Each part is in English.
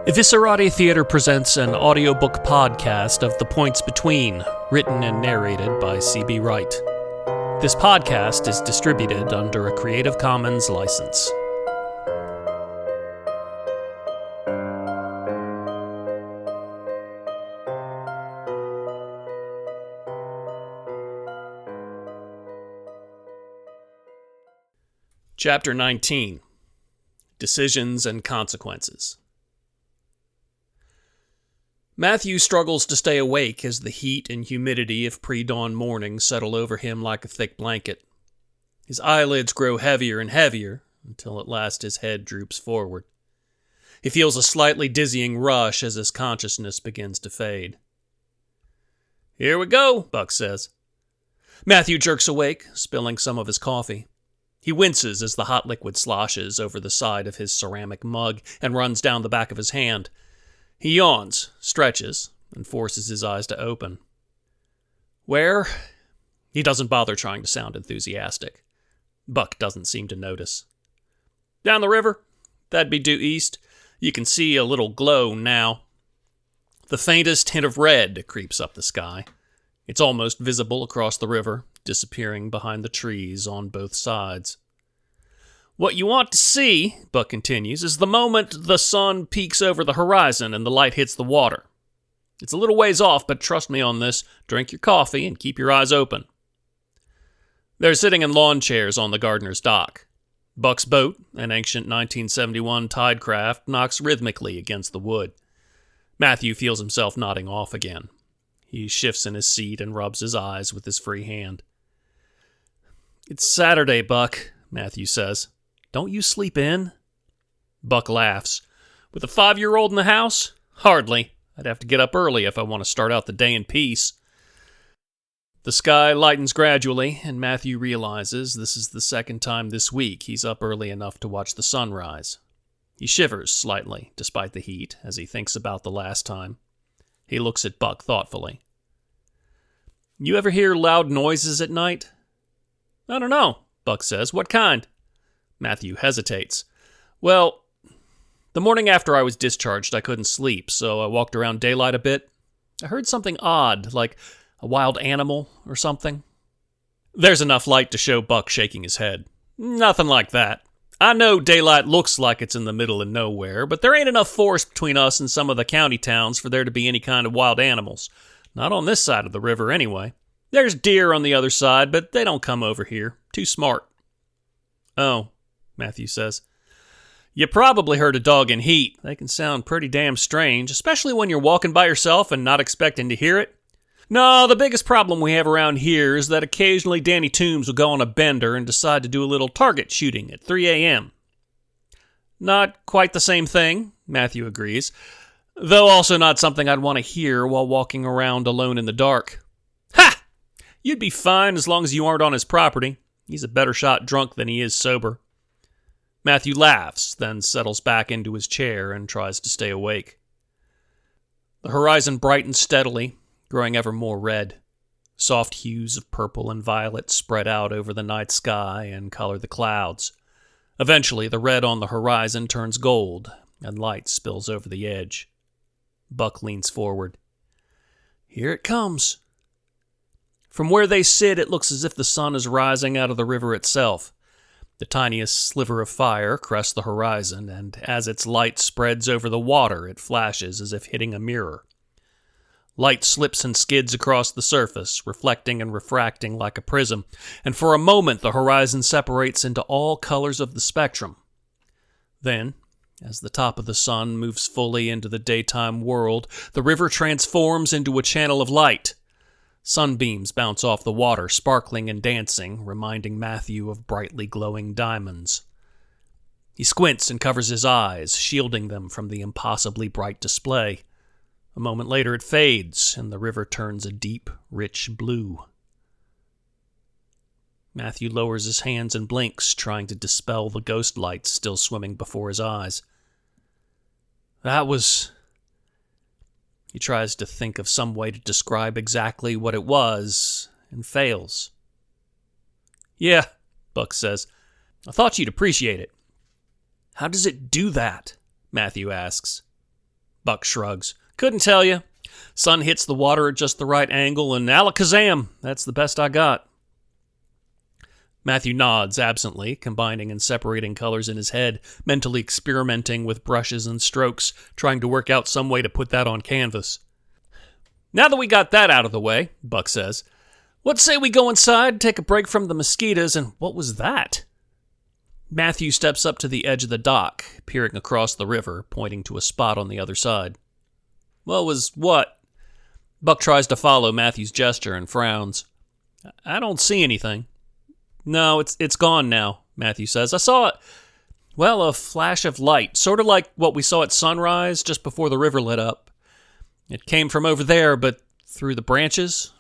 Eviscerati Theater presents an audiobook podcast of The Points Between, written and narrated by C.B. Wright. This podcast is distributed under a Creative Commons license. Chapter 19. Decisions and Consequences. Matthew struggles to stay awake as the heat and humidity of pre-dawn morning settle over him like a thick blanket. His eyelids grow heavier and heavier until at last his head droops forward. He feels a slightly dizzying rush as his consciousness begins to fade. "Here we go," Buck says. Matthew jerks awake, spilling some of his coffee. He winces as the hot liquid sloshes over the side of his ceramic mug and runs down the back of his hand. He yawns, stretches, and forces his eyes to open. "Where?" He doesn't bother trying to sound enthusiastic. Buck doesn't seem to notice. "Down the river. That'd be due east. You can see a little glow now." The faintest hint of red creeps up the sky. It's almost visible across the river, disappearing behind the trees on both sides. "What you want to see," Buck continues, "is the moment the sun peaks over the horizon and the light hits the water. It's a little ways off, but trust me on this. Drink your coffee and keep your eyes open." They're sitting in lawn chairs on the gardener's dock. Buck's boat, an ancient 1971 tide craft, knocks rhythmically against the wood. Matthew feels himself nodding off again. He shifts in his seat and rubs his eyes with his free hand. "It's Saturday, Buck," Matthew says. "Don't you sleep in?" Buck laughs. "With a 5-year-old in the house? Hardly. I'd have to get up early if I want to start out the day in peace." The sky lightens gradually, and Matthew realizes this is the second time this week he's up early enough to watch the sunrise. He shivers slightly, despite the heat, as he thinks about the last time. He looks at Buck thoughtfully. "You ever hear loud noises at night?" "I don't know," Buck says. "What kind?" Matthew hesitates. "Well, the morning after I was discharged, I couldn't sleep, so I walked around daylight a bit. I heard something odd, like a wild animal or something." There's enough light to show Buck shaking his head. "Nothing like that. I know daylight looks like it's in the middle of nowhere, but there ain't enough forest between us and some of the county towns for there to be any kind of wild animals. Not on this side of the river, anyway. There's deer on the other side, but they don't come over here. Too smart." "Oh," Matthew says. "You probably heard a dog in heat. They can sound pretty damn strange, especially when you're walking by yourself and not expecting to hear it. No, the biggest problem we have around here is that occasionally Danny Toombs will go on a bender and decide to do a little target shooting at 3 a.m. "Not quite the same thing," Matthew agrees, "though also not something I'd want to hear while walking around alone in the dark." "Ha! You'd be fine as long as you aren't on his property. He's a better shot drunk than he is sober." Matthew laughs, then settles back into his chair and tries to stay awake. The horizon brightens steadily, growing ever more red. Soft hues of purple and violet spread out over the night sky and color the clouds. Eventually, the red on the horizon turns gold, and light spills over the edge. Buck leans forward. "Here it comes." From where they sit, it looks as if the sun is rising out of the river itself. The tiniest sliver of fire crests the horizon, and as its light spreads over the water, it flashes as if hitting a mirror. Light slips and skids across the surface, reflecting and refracting like a prism, and for a moment the horizon separates into all colors of the spectrum. Then, as the top of the sun moves fully into the daytime world, the river transforms into a channel of light. Sunbeams bounce off the water, sparkling and dancing, reminding Matthew of brightly glowing diamonds. He squints and covers his eyes, shielding them from the impossibly bright display. A moment later it fades, and the river turns a deep, rich blue. Matthew lowers his hands and blinks, trying to dispel the ghost lights still swimming before his eyes. That was... He tries to think of some way to describe exactly what it was, and fails. "Yeah," Buck says. "I thought you'd appreciate it." "How does it do that?" Matthew asks. Buck shrugs. Couldn't tell you. Sun hits the water at just the right angle, and alakazam, that's the best I got. Matthew nods absently, combining and separating colors in his head, mentally experimenting with brushes and strokes, trying to work out some way to put that on canvas. Now that we got that out of the way, Buck says, what say we go inside, take a break from the mosquitoes, and what was that? Matthew steps up to the edge of the dock, peering across the river, pointing to a spot on the other side. What was what? Buck tries to follow Matthew's gesture and frowns. I don't see anything. No, it's gone now, Matthew says. I saw it. Well, a flash of light, sort of like what we saw at sunrise just before the river lit up. It came from over there, but through the branches.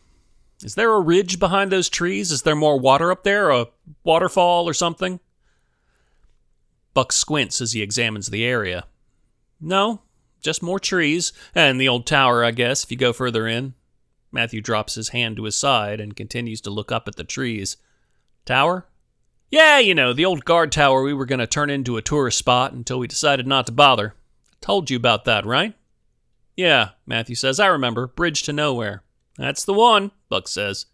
Is there a ridge behind those trees? Is there more water up there? A waterfall or something? Buck squints as he examines the area. No, just more trees, and the old tower, I guess, if you go further in. Matthew drops his hand to his side and continues to look up at the trees. Tower? Yeah, the old guard tower we were going to turn into a tourist spot until we decided not to bother. I told you about that, right? Yeah, Matthew says. I remember. Bridge to nowhere. That's the one, Buck says.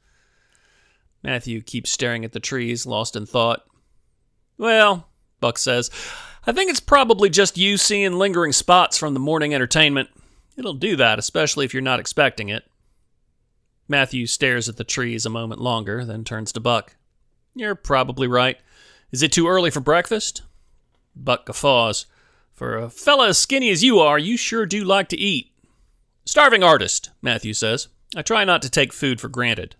Matthew keeps staring at the trees, lost in thought. Well, Buck says, I think it's probably just you seeing lingering spots from the morning entertainment. It'll do that, especially if you're not expecting it. Matthew stares at the trees a moment longer, then turns to Buck. You're probably right. Is it too early for breakfast? Buck guffaws. For a fella as skinny as you are, you sure do like to eat. Starving artist, Matthew says. I try not to take food for granted.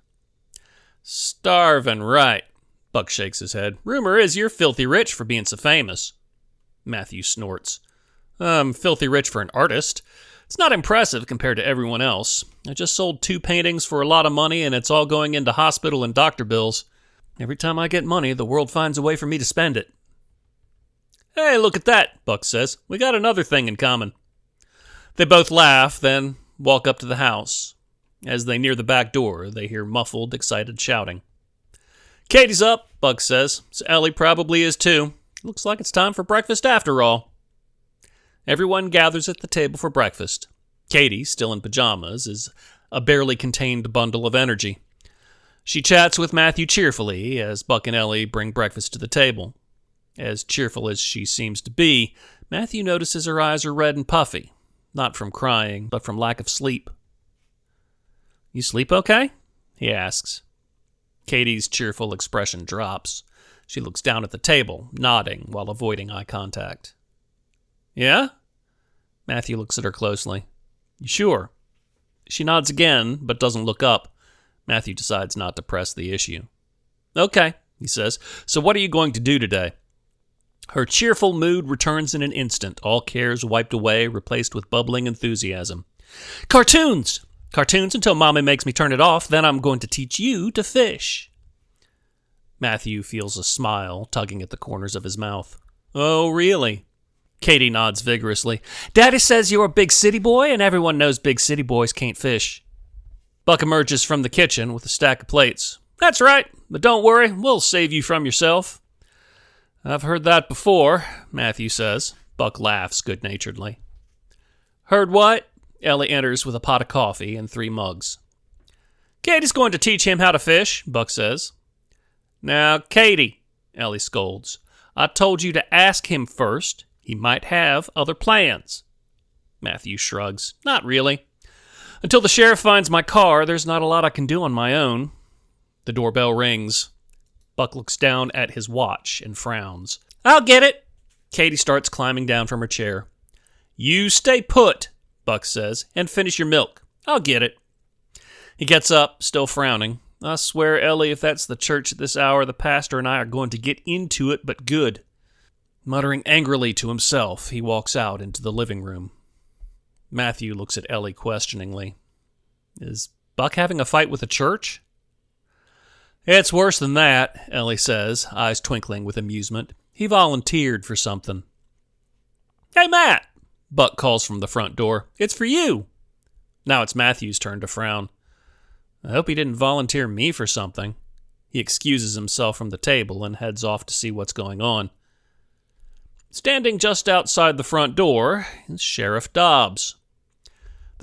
Starving, right. Buck shakes his head. Rumor is you're filthy rich for being so famous. Matthew snorts. I'm filthy rich for an artist. It's not impressive compared to everyone else. I just sold 2 paintings for a lot of money, and it's all going into hospital and doctor bills. Every time I get money, the world finds a way for me to spend it. Hey, look at that, Buck says. We got another thing in common. They both laugh, then walk up to the house. As they near the back door, they hear muffled, excited shouting. Catie's up, Buck says. So Ellie probably is too. Looks like it's time for breakfast after all. Everyone gathers at the table for breakfast. Catie, still in pajamas, is a barely contained bundle of energy. She chats with Matthew cheerfully as Buck and Ellie bring breakfast to the table. As cheerful as she seems to be, Matthew notices her eyes are red and puffy, not from crying, but from lack of sleep. You sleep okay? He asks. Catie's cheerful expression drops. She looks down at the table, nodding while avoiding eye contact. Yeah? Matthew looks at her closely. You sure? She nods again, but doesn't look up. Matthew decides not to press the issue. Okay, he says. So what are you going to do today? Her cheerful mood returns in an instant, all cares wiped away, replaced with bubbling enthusiasm. Cartoons! Cartoons until Mommy makes me turn it off, then I'm going to teach you to fish. Matthew feels a smile tugging at the corners of his mouth. Oh, really? Catie nods vigorously. Daddy says you're a big city boy, and everyone knows big city boys can't fish. Buck emerges from the kitchen with a stack of plates. That's right, but don't worry, we'll save you from yourself. I've heard that before, Matthew says. Buck laughs good-naturedly. Heard what? Ellie enters with a pot of coffee and 3 mugs. Catie's going to teach him how to fish, Buck says. Now, Catie, Ellie scolds, I told you to ask him first. He might have other plans. Matthew shrugs. Not really. Until the sheriff finds my car, there's not a lot I can do on my own. The doorbell rings. Buck looks down at his watch and frowns. I'll get it. Catie starts climbing down from her chair. You stay put, Buck says, and finish your milk. I'll get it. He gets up, still frowning. I swear, Ellie, if that's the church at this hour, the pastor and I are going to get into it, but good. Muttering angrily to himself, he walks out into the living room. Matthew looks at Ellie questioningly. Is Buck having a fight with the church? It's worse than that, Ellie says, eyes twinkling with amusement. He volunteered for something. Hey, Matt, Buck calls from the front door. It's for you. Now it's Matthew's turn to frown. I hope he didn't volunteer me for something. He excuses himself from the table and heads off to see what's going on. Standing just outside the front door is Sheriff Dobbs.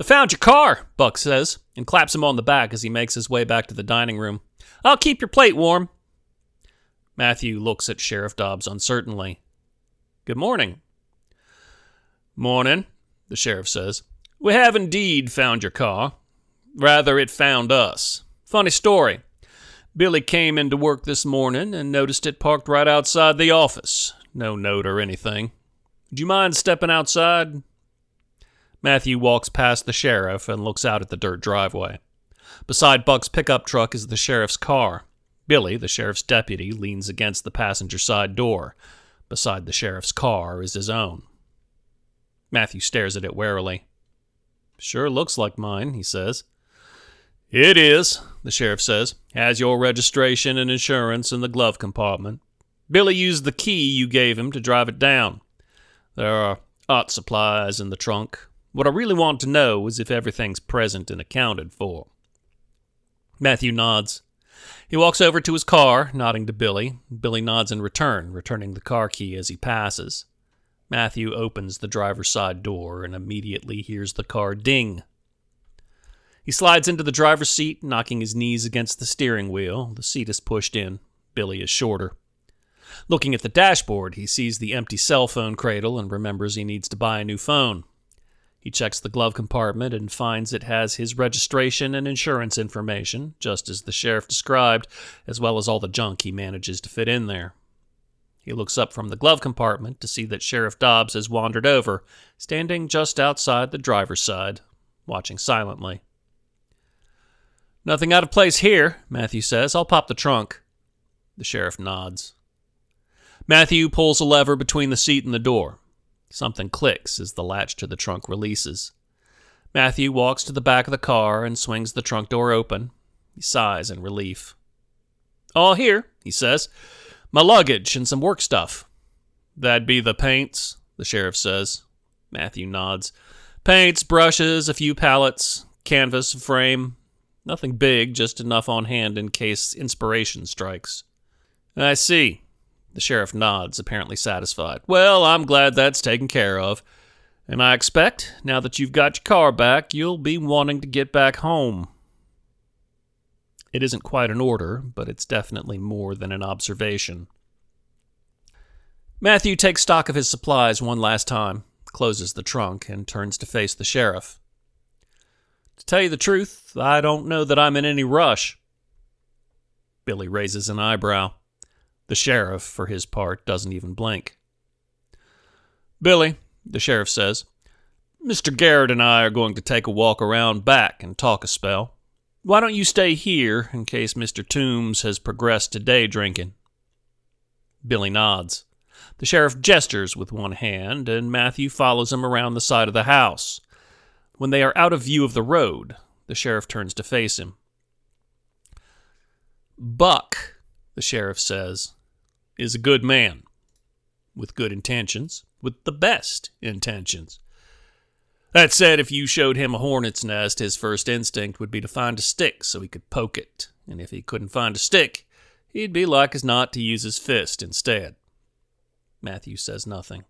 "I found your car," Buck says, and claps him on the back as he makes his way back to the dining room. "I'll keep your plate warm." Matthew looks at Sheriff Dobbs uncertainly. "Good morning." "Morning," the sheriff says. "We have indeed found your car. Rather, it found us. Funny story. Billy came into work this morning and noticed it parked right outside the office. No note or anything. Would you mind stepping outside?" Matthew walks past the sheriff and looks out at the dirt driveway. Beside Buck's pickup truck is the sheriff's car. Billy, the sheriff's deputy, leans against the passenger side door. Beside the sheriff's car is his own. Matthew stares at it warily. "Sure looks like mine," he says. "It is," the sheriff says. "Has your registration and insurance in the glove compartment. Billy used the key you gave him to drive it down. There are art supplies in the trunk. What I really want to know is if everything's present and accounted for." Matthew nods. He walks over to his car, nodding to Billy. Billy nods in return, returning the car key as he passes. Matthew opens the driver's side door and immediately hears the car ding. He slides into the driver's seat, knocking his knees against the steering wheel. The seat is pushed in. Billy is shorter. Looking at the dashboard, he sees the empty cell phone cradle and remembers he needs to buy a new phone. He checks the glove compartment and finds it has his registration and insurance information, just as the sheriff described, as well as all the junk he manages to fit in there. He looks up from the glove compartment to see that Sheriff Dobbs has wandered over, standing just outside the driver's side, watching silently. "Nothing out of place here," Matthew says. "I'll pop the trunk." The sheriff nods. Matthew pulls a lever between the seat and the door. Something clicks as the latch to the trunk releases. Matthew walks to the back of the car and swings the trunk door open. He sighs in relief. "All here," he says. "My luggage and some work stuff." "That'd be the paints," the sheriff says. Matthew nods. "Paints, brushes, a few palettes, canvas, frame. Nothing big, just enough on hand in case inspiration strikes." "I see." The sheriff nods, apparently satisfied. "Well, I'm glad that's taken care of. And I expect, now that you've got your car back, you'll be wanting to get back home." It isn't quite an order, but it's definitely more than an observation. Matthew takes stock of his supplies one last time, closes the trunk, and turns to face the sheriff. "To tell you the truth, I don't know that I'm in any rush." Billy raises an eyebrow. The sheriff, for his part, doesn't even blink. "Billy," the sheriff says, "Mr. Garrett and I are going to take a walk around back and talk a spell. Why don't you stay here in case Mr. Toombs has progressed to day drinking?" Billy nods. The sheriff gestures with one hand, and Matthew follows him around the side of the house. When they are out of view of the road, the sheriff turns to face him. "Buck," the sheriff says, "is a good man. With good intentions. With the best intentions. That said, if you showed him a hornet's nest, his first instinct would be to find a stick so he could poke it. And if he couldn't find a stick, he'd be like as not to use his fist instead." Matthew says nothing.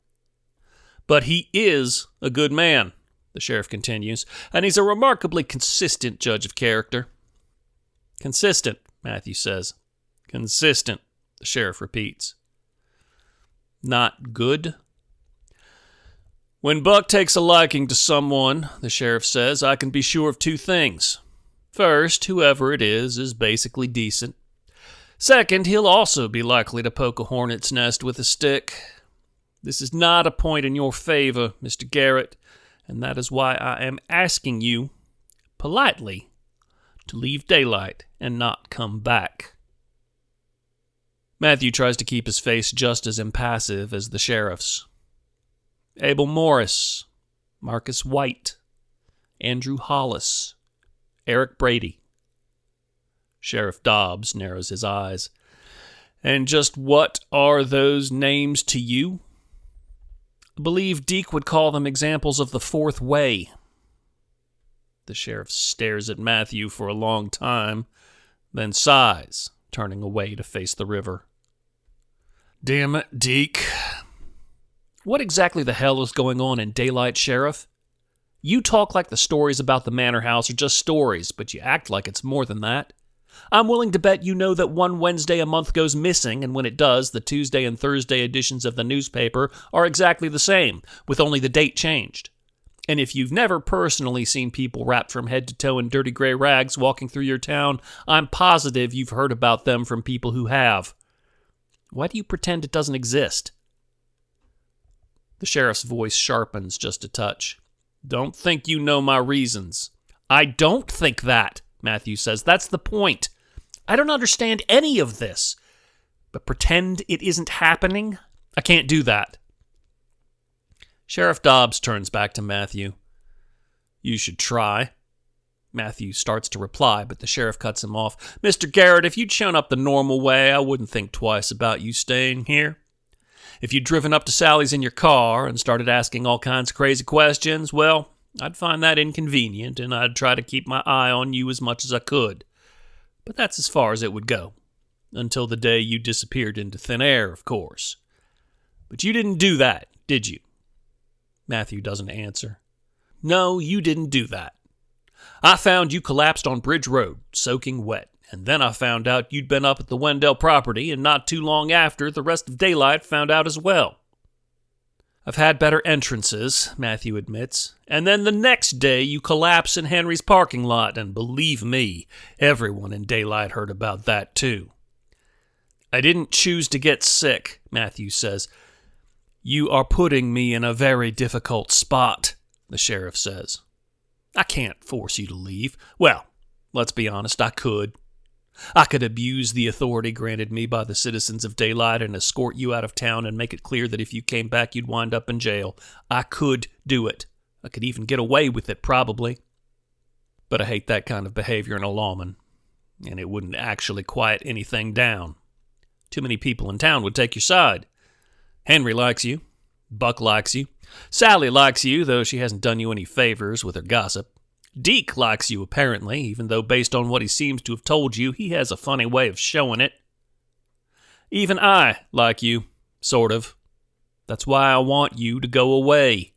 "But he is a good man," the sheriff continues, "and he's a remarkably consistent judge of character." "Consistent," Matthew says. "Consistent," the sheriff repeats. "Not good?" "When Buck takes a liking to someone," the sheriff says, "I can be sure of two things. First, whoever it is basically decent. Second, he'll also be likely to poke a hornet's nest with a stick. This is not a point in your favor, Mr. Garrett, and that is why I am asking you, politely, to leave daylight and not come back." Matthew tries to keep his face just as impassive as the sheriff's. Abel Morris, Marcus White, Andrew Hollis, Eric Brady. Sheriff Dobbs narrows his eyes. "And just what are those names to you?" "I believe Deke would call them examples of the fourth way." The sheriff stares at Matthew for a long time, then sighs, turning away to face the river. "Damn it, Deke. What exactly the hell is going on in daylight, Sheriff? You talk like the stories about the manor house are just stories, but you act like it's more than that. I'm willing to bet you know that one Wednesday a month goes missing, and when it does, the Tuesday and Thursday editions of the newspaper are exactly the same, with only the date changed. And if you've never personally seen people wrapped from head to toe in dirty gray rags walking through your town, I'm positive you've heard about them from people who have. Why do you pretend it doesn't exist? The sheriff's voice sharpens just a touch. Don't think you know my reasons. I don't think that, Matthew says. That's the point. I don't understand any of this. But pretend it isn't happening? I can't do that. Sheriff Dobbs turns back to Matthew. You should try. Matthew starts to reply, but the sheriff cuts him off. Mr. Garrett, if you'd shown up the normal way, I wouldn't think twice about you staying here. If you'd driven up to Sally's in your car and started asking all kinds of crazy questions, well, I'd find that inconvenient, and I'd try to keep my eye on you as much as I could. But that's as far as it would go. Until the day you disappeared into thin air, of course. But you didn't do that, did you? Matthew doesn't answer. No, you didn't do that. I found you collapsed on Bridge Road, soaking wet, and then I found out you'd been up at the Wendell property, and not too long after, the rest of daylight found out as well. I've had better entrances, Matthew admits, and then the next day you collapse in Henry's parking lot, and believe me, everyone in daylight heard about that too. I didn't choose to get sick, Matthew says. You are putting me in a very difficult spot, the sheriff says. I can't force you to leave. Well, let's be honest, I could. I could abuse the authority granted me by the citizens of Daylight and escort you out of town and make it clear that if you came back, you'd wind up in jail. I could do it. I could even get away with it, probably. But I hate that kind of behavior in a lawman, and it wouldn't actually quiet anything down. Too many people in town would take your side. Henry likes you. Buck likes you. Sally likes you, though she hasn't done you any favors with her gossip. Deke likes you, apparently, even though based on what he seems to have told you, he has a funny way of showing it. Even I like you, sort of. That's why I want you to go away.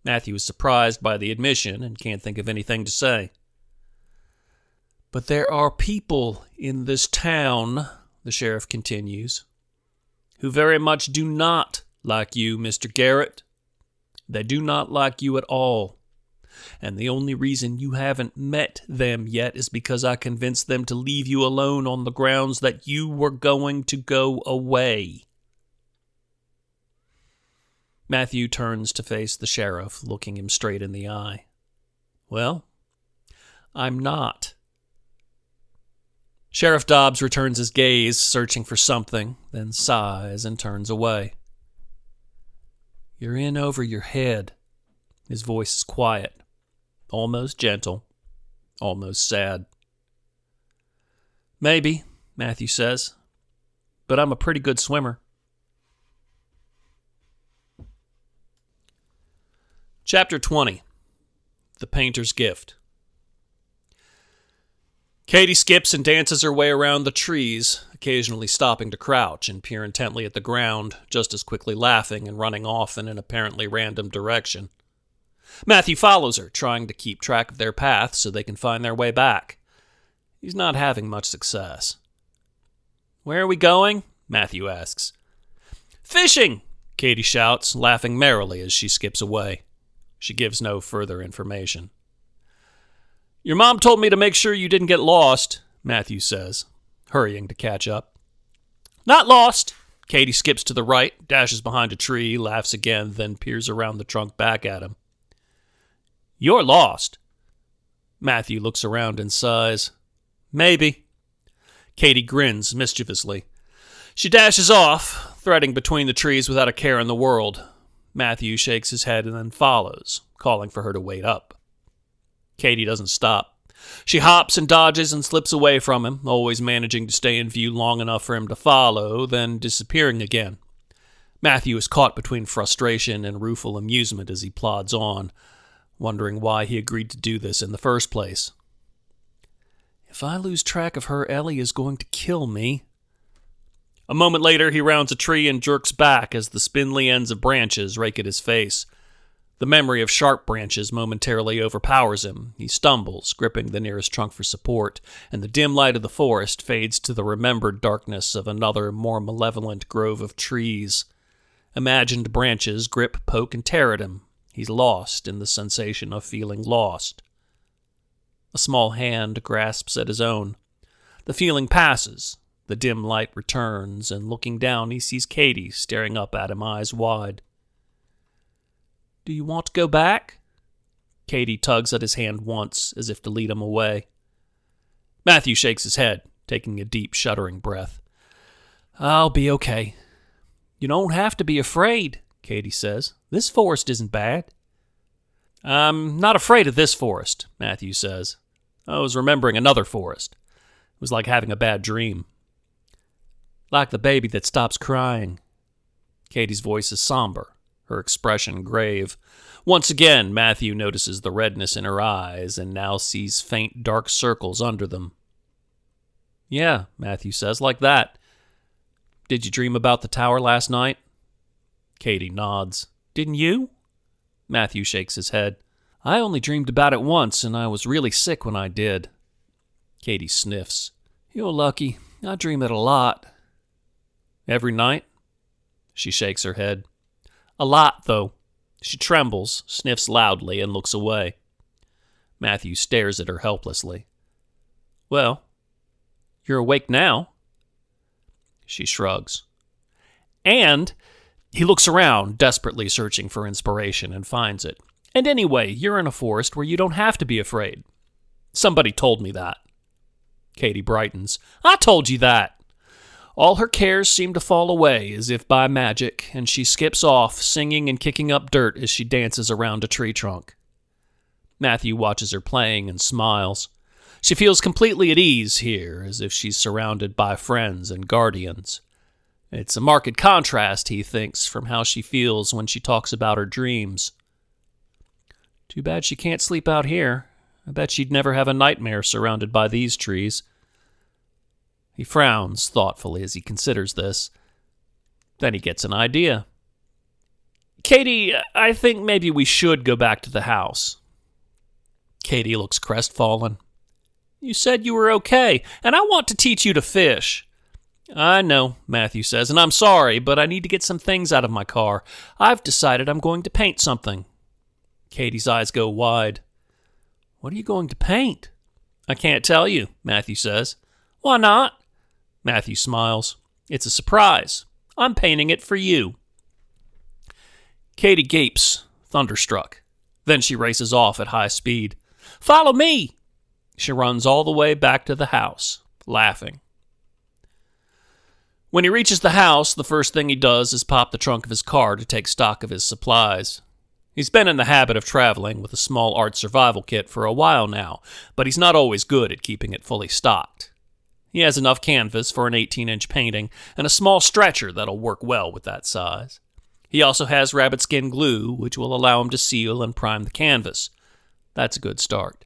Matthew is surprised by the admission and can't think of anything to say. But there are people in this town, the sheriff continues, who very much do not like you, Mr. Garrett. They do not like you at all. And the only reason you haven't met them yet is because I convinced them to leave you alone on the grounds that you were going to go away. Matthew turns to face the sheriff, looking him straight in the eye. Well, I'm not. Sheriff Dobbs returns his gaze, searching for something, then sighs and turns away. You're in over your head. His voice is quiet, almost gentle, almost sad. Maybe, Matthew says, but I'm a pretty good swimmer. Chapter 20. The Painter's Gift. Catie skips and dances her way around the trees, occasionally stopping to crouch and peer intently at the ground, just as quickly laughing and running off in an apparently random direction. Matthew follows her, trying to keep track of their path so they can find their way back. He's not having much success. Where are we going? Matthew asks. Fishing! Catie shouts, laughing merrily as she skips away. She gives no further information. Your mom told me to make sure you didn't get lost, Matthew says, hurrying to catch up. Not lost! Catie skips to the right, dashes behind a tree, laughs again, then peers around the trunk back at him. You're lost. Matthew looks around and sighs. Maybe. Catie grins mischievously. She dashes off, threading between the trees without a care in the world. Matthew shakes his head and then follows, calling for her to wait up. Catie doesn't stop. She hops and dodges and slips away from him, always managing to stay in view long enough for him to follow, then disappearing again. Matthew is caught between frustration and rueful amusement as he plods on, wondering why he agreed to do this in the first place. If I lose track of her, Ellie is going to kill me. A moment later, he rounds a tree and jerks back as the spindly ends of branches rake at his face. The memory of sharp branches momentarily overpowers him. He stumbles, gripping the nearest trunk for support, and the dim light of the forest fades to the remembered darkness of another, more malevolent grove of trees. Imagined branches grip, poke, and tear at him. He's lost in the sensation of feeling lost. A small hand grasps at his own. The feeling passes. The dim light returns, and looking down, he sees Catie staring up at him, eyes wide. "Do you want to go back?" Catie tugs at his hand once, as if to lead him away. Matthew shakes his head, taking a deep, shuddering breath. "I'll be okay." "You don't have to be afraid," Catie says. "This forest isn't bad." "I'm not afraid of this forest," Matthew says. I was remembering another forest. It was like having a bad dream. "Like the baby that stops crying." Catie's voice is somber, her expression grave. Once again, Matthew notices the redness in her eyes and now sees faint dark circles under them. "Yeah," Matthew says, "like that. Did you dream about the tower last night?" Catie nods. "Didn't you?" Matthew shakes his head. "I only dreamed about it once, and I was really sick when I did." Catie sniffs. "You're lucky. I dream it a lot." "Every night?" She shakes her head. "A lot, though." She trembles, sniffs loudly, and looks away. Matthew stares at her helplessly. "Well, you're awake now." She shrugs. "And," he looks around, desperately searching for inspiration, and finds it. "And anyway, you're in a forest where you don't have to be afraid. Somebody told me that." Catie brightens. "I told you that." All her cares seem to fall away as if by magic, and she skips off, singing and kicking up dirt as she dances around a tree trunk. Matthew watches her playing and smiles. She feels completely at ease here, as if she's surrounded by friends and guardians. It's a marked contrast, he thinks, from how she feels when she talks about her dreams. Too bad she can't sleep out here. I bet she'd never have a nightmare surrounded by these trees. He frowns thoughtfully as he considers this. Then he gets an idea. "Catie, I think maybe we should go back to the house." Catie looks crestfallen. "You said you were okay, and I want to teach you to fish." "I know," Matthew says, "and I'm sorry, but I need to get some things out of my car. I've decided I'm going to paint something." Catie's eyes go wide. "What are you going to paint?" "I can't tell you," Matthew says. "Why not?" Matthew smiles. "It's a surprise. I'm painting it for you." Catie gapes, thunderstruck. Then she races off at high speed. "Follow me!" She runs all the way back to the house, laughing. When he reaches the house, the first thing he does is pop the trunk of his car to take stock of his supplies. He's been in the habit of traveling with a small art survival kit for a while now, but he's not always good at keeping it fully stocked. He has enough canvas for an 18-inch painting and a small stretcher that'll work well with that size. He also has rabbit skin glue, which will allow him to seal and prime the canvas. That's a good start.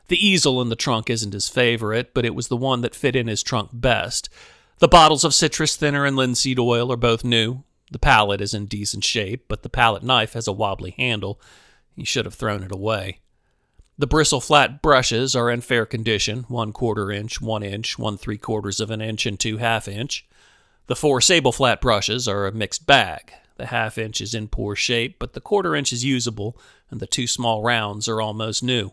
The easel in the trunk isn't his favorite, but it was the one that fit in his trunk best. The bottles of citrus thinner and linseed oil are both new. The palette is in decent shape, but the palette knife has a wobbly handle. He should have thrown it away. The bristle-flat brushes are in fair condition, 1/4 inch, 1 inch, 1/3 of an inch, and 2 1/2-inch. The 4 sable-flat brushes are a mixed bag. The 1/2 inch is in poor shape, but the 1/4 inch is usable, and the 2 small rounds are almost new.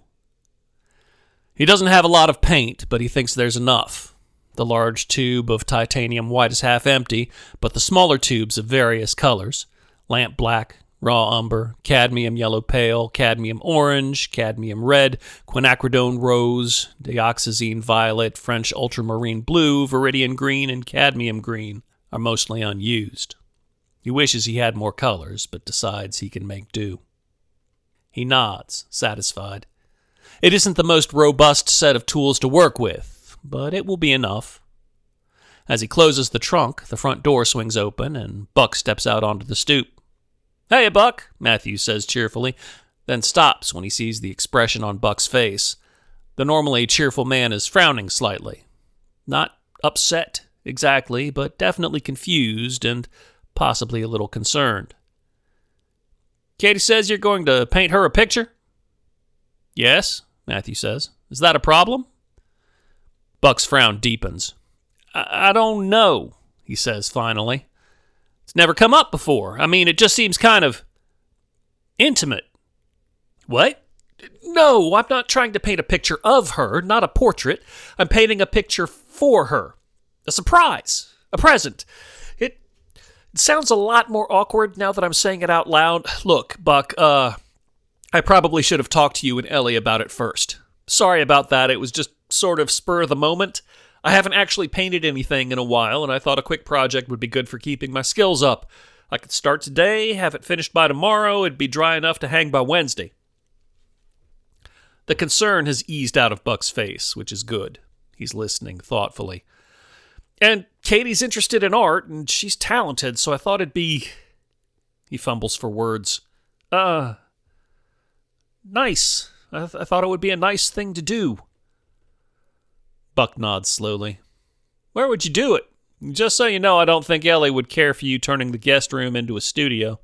He doesn't have a lot of paint, but he thinks there's enough. The large tube of titanium white is half empty, but the smaller tubes of various colors, lamp black, raw umber, cadmium yellow pale, cadmium orange, cadmium red, quinacridone rose, dioxazine violet, French ultramarine blue, viridian green, and cadmium green, are mostly unused. He wishes he had more colors, but decides he can make do. He nods, satisfied. It isn't the most robust set of tools to work with, but it will be enough. As he closes the trunk, the front door swings open, and Buck steps out onto the stoop. "Hey, Buck," Matthew says cheerfully, then stops when he sees the expression on Buck's face. The normally cheerful man is frowning slightly. Not upset, exactly, but definitely confused and possibly a little concerned. Catie says you're going to paint her a picture? Yes, Matthew says. Is that a problem? Buck's frown deepens. I don't know, he says finally. It's never come up before. I mean, it just seems kind of intimate. What? No, I'm not trying to paint a picture of her, not a portrait. I'm painting a picture for her. A surprise. A present. It sounds a lot more awkward now that I'm saying it out loud. Look, Buck, I probably should have talked to you and Ellie about it first. Sorry about that. It was just sort of spur of the moment. I haven't actually painted anything in a while, and I thought a quick project would be good for keeping my skills up. I could start today, have it finished by tomorrow, it'd be dry enough to hang by Wednesday. The concern has eased out of Buck's face, which is good. He's listening thoughtfully. And Catie's interested in art, and she's talented, so I thought it'd be... He fumbles for words. Nice. I thought it would be a nice thing to do. Buck nods slowly. Where would you do it? Just so you know, I don't think Ellie would care for you turning the guest room into a studio.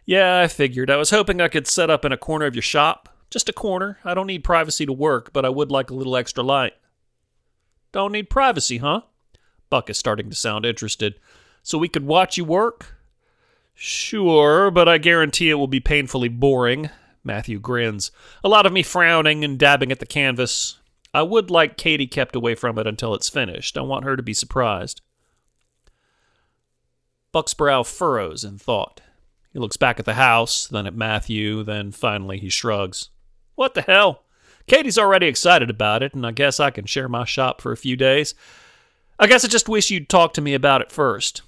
Yeah, I figured. I was hoping I could set up in a corner of your shop. Just a corner. I don't need privacy to work, but I would like a little extra light. Don't need privacy, huh? Buck is starting to sound interested. So we could watch you work? Sure, but I guarantee it will be painfully boring. Matthew grins. A lot of me frowning and dabbing at the canvas. I would like Catie kept away from it until it's finished. I want her to be surprised. Buck's brow furrows in thought. He looks back at the house, then at Matthew, then finally he shrugs. What the hell? Catie's already excited about it, and I guess I can share my shop for a few days. I guess I just wish you'd talk to me about it first.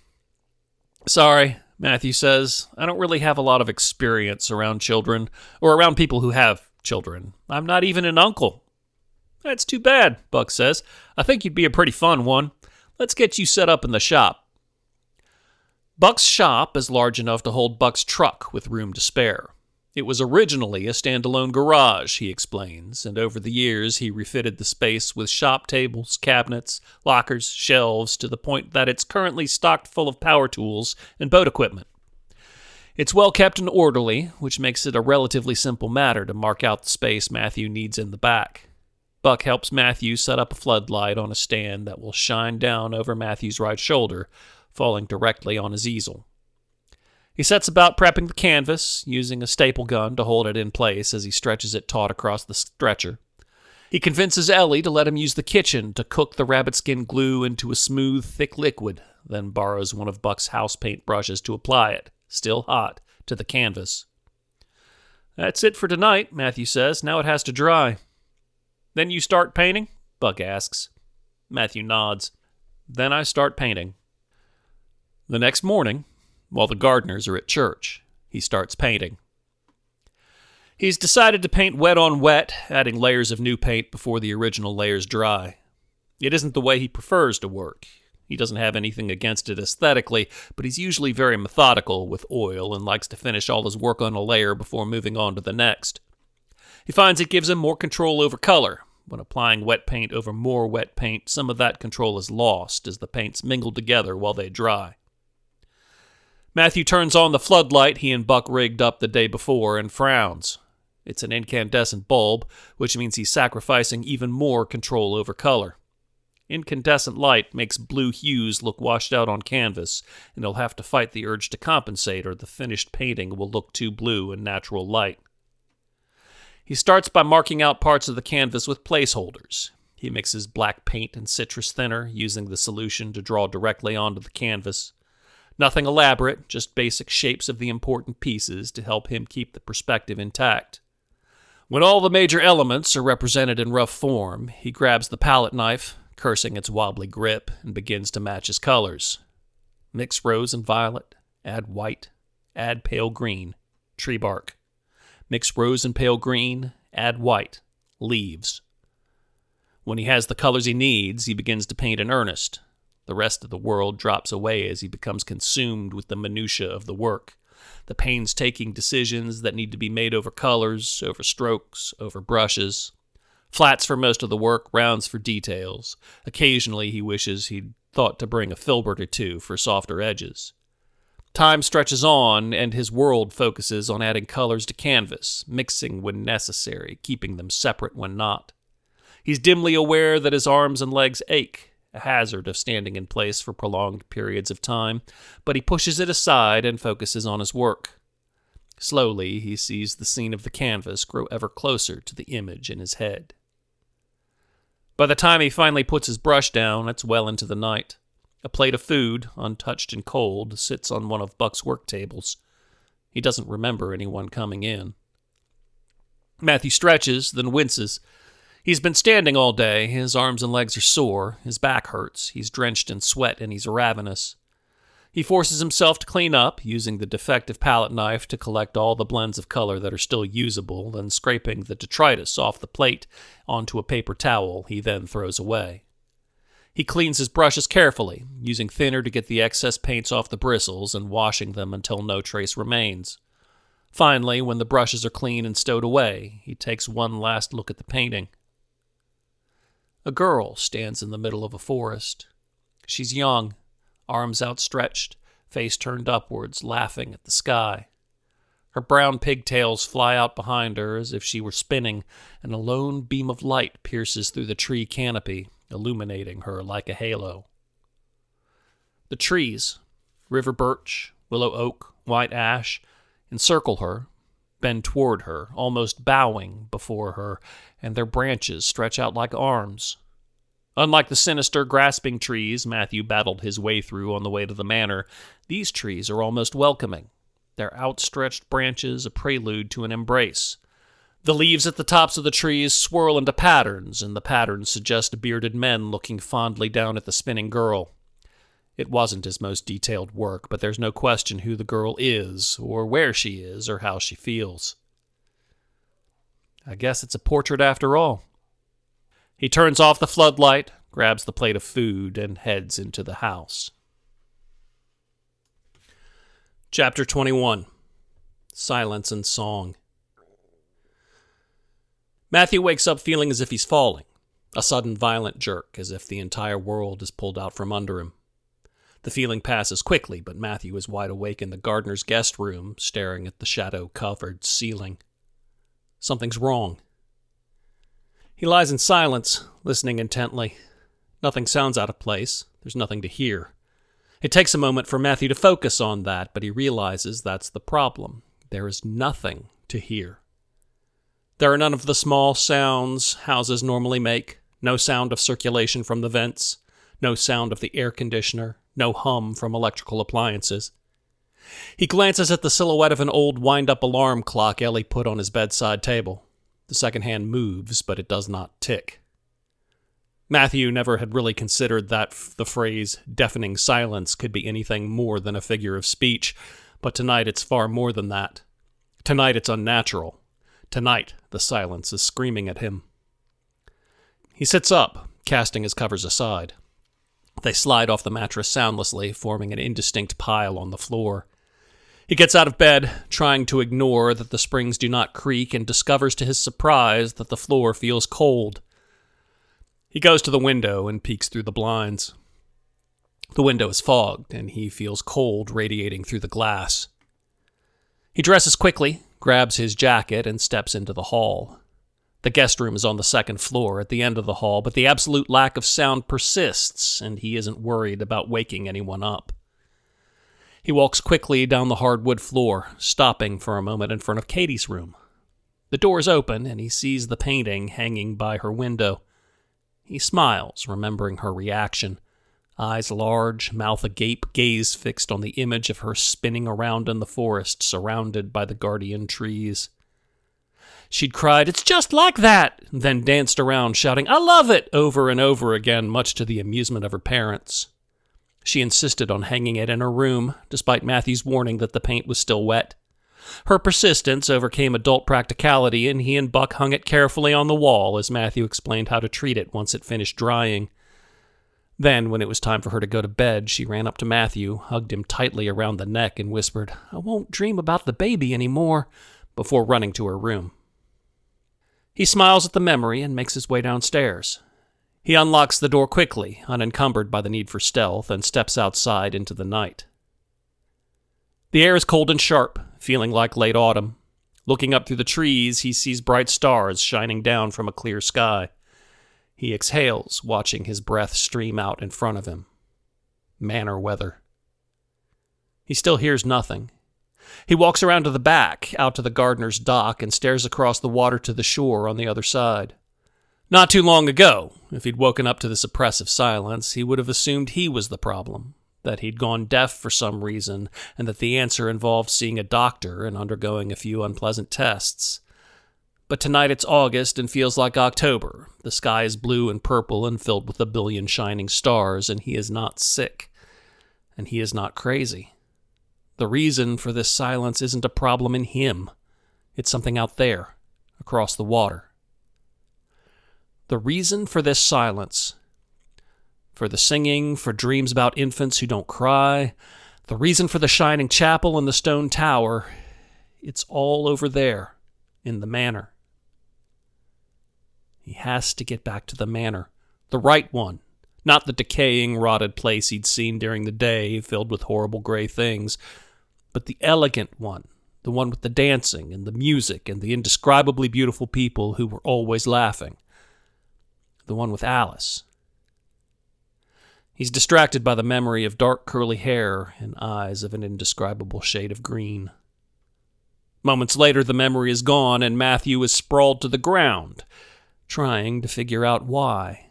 Sorry, Matthew says. I don't really have a lot of experience around children, or around people who have children. I'm not even an uncle. That's too bad, Buck says. I think you'd be a pretty fun one. Let's get you set up in the shop. Buck's shop is large enough to hold Buck's truck with room to spare. It was originally a standalone garage, he explains, and over the years he refitted the space with shop tables, cabinets, lockers, shelves, to the point that it's currently stocked full of power tools and boat equipment. It's well kept and orderly, which makes it a relatively simple matter to mark out the space Matthew needs in the back. Buck helps Matthew set up a floodlight on a stand that will shine down over Matthew's right shoulder, falling directly on his easel. He sets about prepping the canvas, using a staple gun to hold it in place as he stretches it taut across the stretcher. He convinces Ellie to let him use the kitchen to cook the rabbit skin glue into a smooth, thick liquid, then borrows one of Buck's house paint brushes to apply it, still hot, to the canvas. That's it for tonight, Matthew says. Now it has to dry. Then you start painting? Buck asks. Matthew nods. Then I start painting. The next morning, while the gardeners are at church, he starts painting. He's decided to paint wet on wet, adding layers of new paint before the original layers dry. It isn't the way he prefers to work. He doesn't have anything against it aesthetically, but he's usually very methodical with oil and likes to finish all his work on a layer before moving on to the next. He finds it gives him more control over color. When applying wet paint over more wet paint, some of that control is lost as the paints mingle together while they dry. Matthew turns on the floodlight he and Buck rigged up the day before and frowns. It's an incandescent bulb, which means he's sacrificing even more control over color. Incandescent light makes blue hues look washed out on canvas, and he'll have to fight the urge to compensate or the finished painting will look too blue in natural light. He starts by marking out parts of the canvas with placeholders. He mixes black paint and citrus thinner, using the solution to draw directly onto the canvas. Nothing elaborate, just basic shapes of the important pieces to help him keep the perspective intact. When all the major elements are represented in rough form, he grabs the palette knife, cursing its wobbly grip, and begins to match his colors. Mix rose and violet, add white, add pale green, tree bark. Mix rose and pale green, add white, leaves. When he has the colors he needs, he begins to paint in earnest. The rest of the world drops away as he becomes consumed with the minutiae of the work. The painstaking decisions that need to be made over colors, over strokes, over brushes. Flats for most of the work, rounds for details. Occasionally he wishes he'd thought to bring a filbert or two for softer edges. Time stretches on, and his world focuses on adding colors to canvas, mixing when necessary, keeping them separate when not. He's dimly aware that his arms and legs ache, a hazard of standing in place for prolonged periods of time, but he pushes it aside and focuses on his work. Slowly, he sees the scene of the canvas grow ever closer to the image in his head. By the time he finally puts his brush down, it's well into the night. A plate of food, untouched and cold, sits on one of Buck's work tables. He doesn't remember anyone coming in. Matthew stretches, then winces. He's been standing all day. His arms and legs are sore. His back hurts. He's drenched in sweat, and he's ravenous. He forces himself to clean up, using the defective palette knife to collect all the blends of color that are still usable, then scraping the detritus off the plate onto a paper towel he then throws away. He cleans his brushes carefully, using thinner to get the excess paints off the bristles and washing them until no trace remains. Finally, when the brushes are clean and stowed away, he takes one last look at the painting. A girl stands in the middle of a forest. She's young, arms outstretched, face turned upwards, laughing at the sky. Her brown pigtails fly out behind her as if she were spinning, and a lone beam of light pierces through the tree canopy, illuminating her like a halo. The trees, river birch, willow oak, white ash, encircle her, bend toward her, almost bowing before her, and their branches stretch out like arms. Unlike the sinister, grasping trees Matthew battled his way through on the way to the manor, these trees are almost welcoming, their outstretched branches a prelude to an embrace. The leaves at the tops of the trees swirl into patterns, and the patterns suggest bearded men looking fondly down at the spinning girl. It wasn't his most detailed work, but there's no question who the girl is, or where she is, or how she feels. I guess it's a portrait after all. He turns off the floodlight, grabs the plate of food, and heads into the house. Chapter 21. Silence and Song. Matthew wakes up feeling as if he's falling, a sudden violent jerk, as if the entire world is pulled out from under him. The feeling passes quickly, but Matthew is wide awake in the gardener's guest room, staring at the shadow-covered ceiling. Something's wrong. He lies in silence, listening intently. Nothing sounds out of place. There's nothing to hear. It takes a moment for Matthew to focus on that, but he realizes that's the problem. There is nothing to hear. There are none of the small sounds houses normally make, no sound of circulation from the vents, no sound of the air conditioner, no hum from electrical appliances. He glances at the silhouette of an old wind-up alarm clock Ellie put on his bedside table. The second hand moves, but it does not tick. Matthew never had really considered that the phrase deafening silence could be anything more than a figure of speech, but tonight it's far more than that. Tonight it's unnatural. Tonight the silence is screaming at him. He sits up, casting his covers aside. They slide off the mattress soundlessly, forming an indistinct pile on the floor. He gets out of bed, trying to ignore that the springs do not creak, and discovers to his surprise that the floor feels cold. He goes to the window and peeks through the blinds. The window is fogged, and he feels cold radiating through the glass. He dresses quickly, grabs his jacket, and steps into the hall. The guest room is on the second floor at the end of the hall, but the absolute lack of sound persists, and he isn't worried about waking anyone up. He walks quickly down the hardwood floor, stopping for a moment in front of Catie's room. The door is open, and he sees the painting hanging by her window. He smiles, remembering her reaction. Eyes large, mouth agape, gaze fixed on the image of her spinning around in the forest, surrounded by the guardian trees. She'd cried, "It's just like that!" then danced around, shouting, "I love it!" over and over again, much to the amusement of her parents. She insisted on hanging it in her room, despite Matthew's warning that the paint was still wet. Her persistence overcame adult practicality, and he and Buck hung it carefully on the wall as Matthew explained how to treat it once it finished drying. Then, when it was time for her to go to bed, she ran up to Matthew, hugged him tightly around the neck, and whispered, "I won't dream about the baby anymore," before running to her room. He smiles at the memory and makes his way downstairs. He unlocks the door quickly, unencumbered by the need for stealth, and steps outside into the night. The air is cold and sharp, feeling like late autumn. Looking up through the trees, he sees bright stars shining down from a clear sky. He exhales, watching his breath stream out in front of him. Manor weather. He still hears nothing. He walks around to the back, out to the gardener's dock, and stares across the water to the shore on the other side. Not too long ago, if he'd woken up to this oppressive silence, he would have assumed he was the problem, that he'd gone deaf for some reason, and that the answer involved seeing a doctor and undergoing a few unpleasant tests. But tonight it's August and feels like October. The sky is blue and purple and filled with a billion shining stars, and he is not sick. And he is not crazy. The reason for this silence isn't a problem in him. It's something out there, across the water. The reason for this silence, for the singing, for dreams about infants who don't cry, the reason for the shining chapel and the stone tower, it's all over there, in the manor. He has to get back to the manor, the right one, not the decaying, rotted place he'd seen during the day, filled with horrible gray things, but the elegant one, the one with the dancing and the music and the indescribably beautiful people who were always laughing, the one with Alice. He's distracted by the memory of dark curly hair and eyes of an indescribable shade of green. Moments later, the memory is gone, and Matthew is sprawled to the ground, trying to figure out why.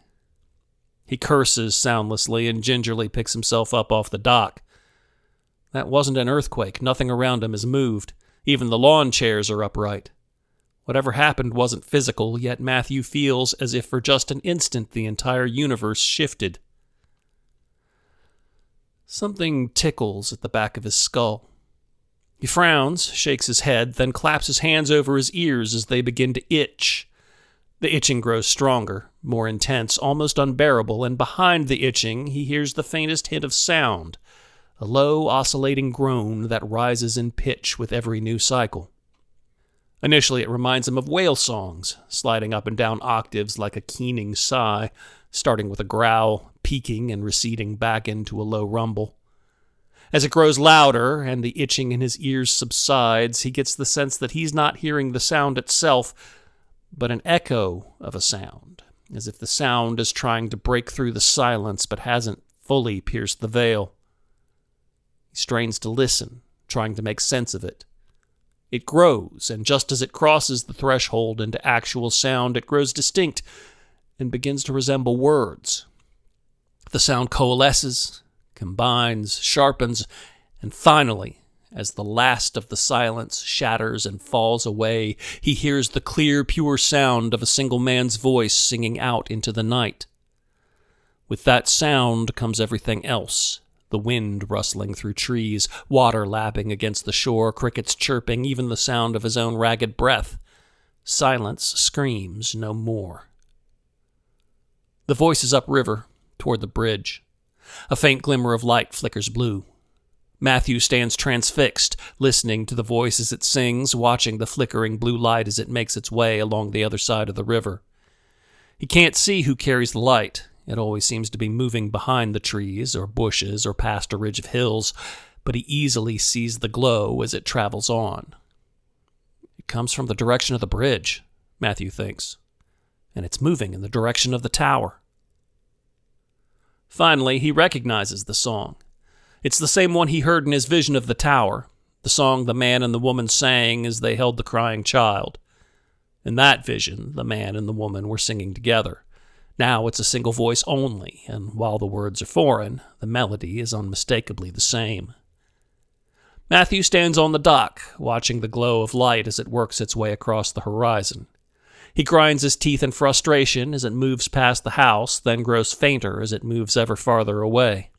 He curses soundlessly and gingerly picks himself up off the dock. That wasn't an earthquake. Nothing around him has moved. Even the lawn chairs are upright. Whatever happened wasn't physical, yet Matthew feels as if for just an instant the entire universe shifted. Something tickles at the back of his skull. He frowns, shakes his head, then claps his hands over his ears as they begin to itch. The itching grows stronger, more intense, almost unbearable, and behind the itching he hears the faintest hint of sound, a low, oscillating groan that rises in pitch with every new cycle. Initially, it reminds him of whale songs, sliding up and down octaves like a keening sigh, starting with a growl, peaking and receding back into a low rumble. As it grows louder and the itching in his ears subsides, he gets the sense that he's not hearing the sound itself, but an echo of a sound, as if the sound is trying to break through the silence but hasn't fully pierced the veil. He strains to listen, trying to make sense of it. It grows, and just as it crosses the threshold into actual sound, it grows distinct and begins to resemble words. The sound coalesces, combines, sharpens, and finally, as the last of the silence shatters and falls away, he hears the clear, pure sound of a single man's voice singing out into the night. With that sound comes everything else. The wind rustling through trees, water lapping against the shore, crickets chirping, even the sound of his own ragged breath. Silence screams no more. The voice is upriver, toward the bridge. A faint glimmer of light flickers blue. Matthew stands transfixed, listening to the voice as it sings, watching the flickering blue light as it makes its way along the other side of the river. He can't see who carries the light. It always seems to be moving behind the trees or bushes or past a ridge of hills, but he easily sees the glow as it travels on. It comes from the direction of the bridge, Matthew thinks, and it's moving in the direction of the tower. Finally, he recognizes the song. It's the same one he heard in his vision of the tower, the song the man and the woman sang as they held the crying child. In that vision, the man and the woman were singing together. Now it's a single voice only, and while the words are foreign, the melody is unmistakably the same. Matthew stands on the dock, watching the glow of light as it works its way across the horizon. He grinds his teeth in frustration as it moves past the house, then grows fainter as it moves ever farther away.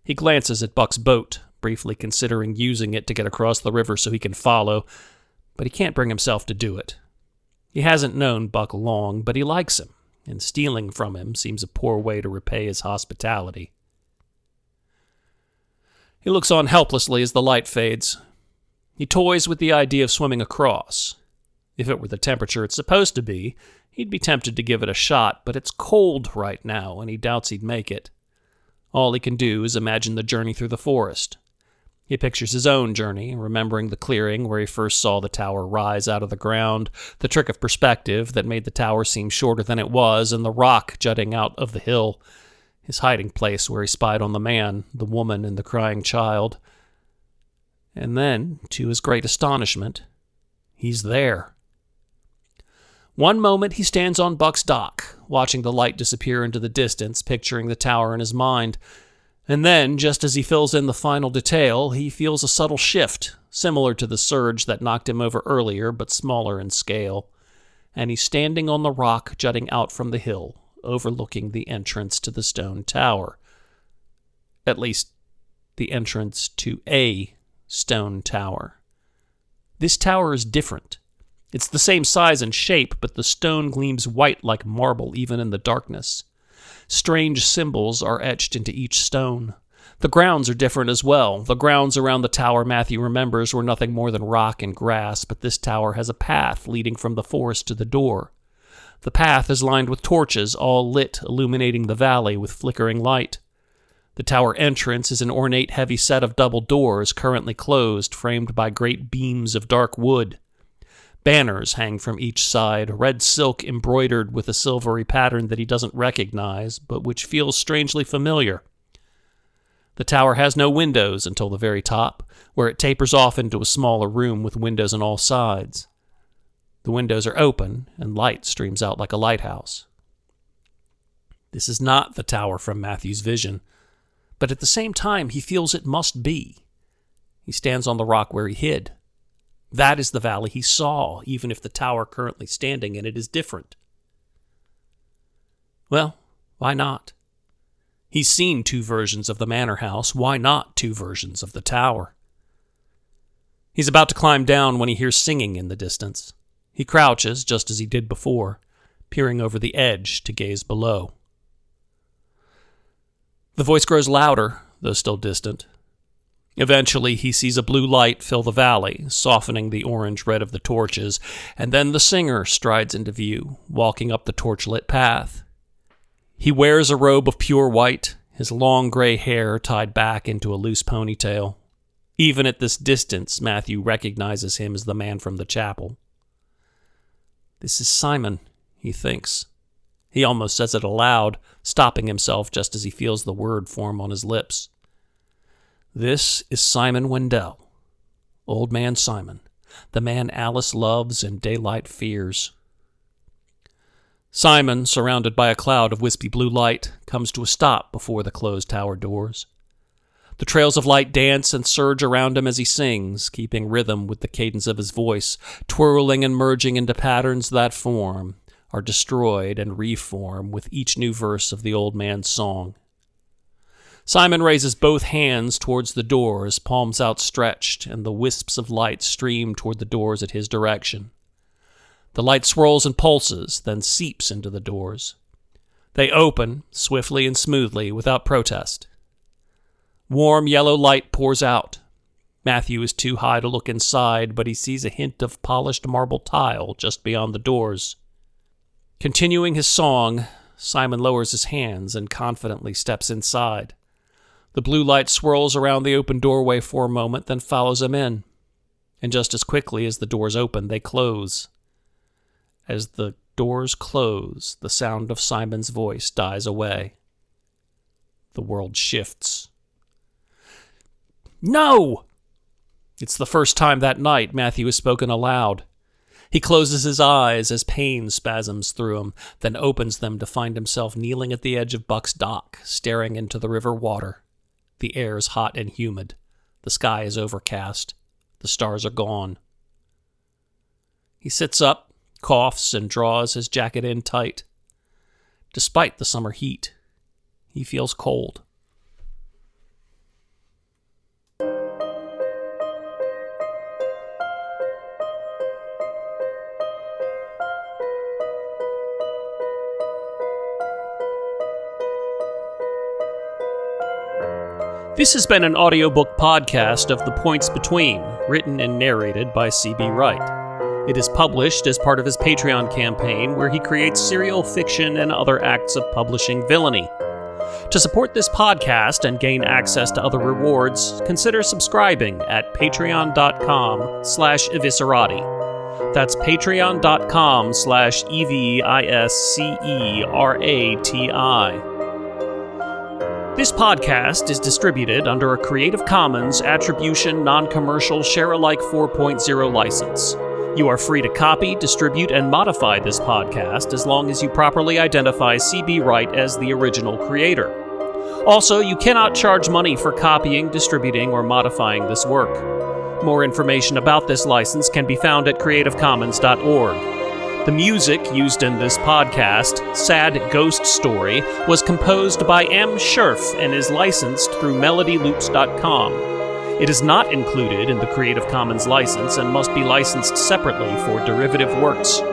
He glances at Buck's boat, briefly considering using it to get across the river so he can follow, but he can't bring himself to do it. He hasn't known Buck long, but he likes him, and stealing from him seems a poor way to repay his hospitality. He looks on helplessly as the light fades. He toys with the idea of swimming across. If it were the temperature it's supposed to be, he'd be tempted to give it a shot, but it's cold right now, and he doubts he'd make it. All he can do is imagine the journey through the forest. He pictures his own journey, remembering the clearing where he first saw the tower rise out of the ground, the trick of perspective that made the tower seem shorter than it was, and the rock jutting out of the hill, his hiding place where he spied on the man, the woman, and the crying child. And then, to his great astonishment, he's there. One moment he stands on Buck's dock, watching the light disappear into the distance, picturing the tower in his mind. And then, just as he fills in the final detail, he feels a subtle shift, similar to the surge that knocked him over earlier, but smaller in scale. And he's standing on the rock jutting out from the hill, overlooking the entrance to the stone tower. At least, the entrance to a stone tower. This tower is different. It's the same size and shape, but the stone gleams white like marble even in the darkness. Strange symbols are etched into each stone. The grounds are different as well. The grounds around the tower, Matthew remembers, were nothing more than rock and grass, but this tower has a path leading from the forest to the door. The path is lined with torches, all lit, illuminating the valley with flickering light. The tower entrance is an ornate heavy set of double doors, currently closed, framed by great beams of dark wood. Banners hang from each side, red silk embroidered with a silvery pattern that he doesn't recognize, but which feels strangely familiar. The tower has no windows until the very top, where it tapers off into a smaller room with windows on all sides. The windows are open, and light streams out like a lighthouse. This is not the tower from Matthew's vision, but at the same time he feels it must be. He stands on the rock where he hid. That is the valley he saw, even if the tower currently standing in it is different. Well, why not? He's seen 2 versions of the manor house. Why not 2 versions of the tower? He's about to climb down when he hears singing in the distance. He crouches, just as he did before, peering over the edge to gaze below. The voice grows louder, though still distant. Eventually, he sees a blue light fill the valley, softening the orange red of the torches, and then the singer strides into view, walking up the torchlit path. He wears a robe of pure white, his long gray hair tied back into a loose ponytail. Even at this distance, Matthew recognizes him as the man from the chapel. This is Simon, he thinks. He almost says it aloud, stopping himself just as he feels the word form on his lips. This is Simon Wendell, Old Man Simon, the man Alice loves and daylight fears. Simon, surrounded by a cloud of wispy blue light, comes to a stop before the closed tower doors. The trails of light dance and surge around him as he sings, keeping rhythm with the cadence of his voice, twirling and merging into patterns that form, are destroyed and reform with each new verse of the old man's song. Simon raises both hands towards the doors, palms outstretched, and the wisps of light stream toward the doors at his direction. The light swirls and pulses, then seeps into the doors. They open, swiftly and smoothly, without protest. Warm yellow light pours out. Matthew is too high to look inside, but he sees a hint of polished marble tile just beyond the doors. Continuing his song, Simon lowers his hands and confidently steps inside. The blue light swirls around the open doorway for a moment, then follows him in. And just as quickly as the doors open, they close. As the doors close, the sound of Simon's voice dies away. The world shifts. No! It's the first time that night Matthew has spoken aloud. He closes his eyes as pain spasms through him, then opens them to find himself kneeling at the edge of Buck's dock, staring into the river water. The air is hot and humid. The sky is overcast. The stars are gone. He sits up, coughs, and draws his jacket in tight. Despite the summer heat, he feels cold. This has been an audiobook podcast of The Points Between, written and narrated by C.B. Wright. It is published as part of his Patreon campaign, where he creates serial fiction and other acts of publishing villainy. To support this podcast and gain access to other rewards, consider subscribing at patreon.com/eviscerati. That's patreon.com/eviscerati. This podcast is distributed under a Creative Commons Attribution Non-Commercial Share-alike 4.0 license. You are free to copy, distribute, and modify this podcast as long as you properly identify CB Wright as the original creator. Also, you cannot charge money for copying, distributing, or modifying this work. More information about this license can be found at creativecommons.org. The music used in this podcast, Sad Ghost Story, was composed by M. Scherf and is licensed through melodyloops.com. It is not included in the Creative Commons license and must be licensed separately for derivative works.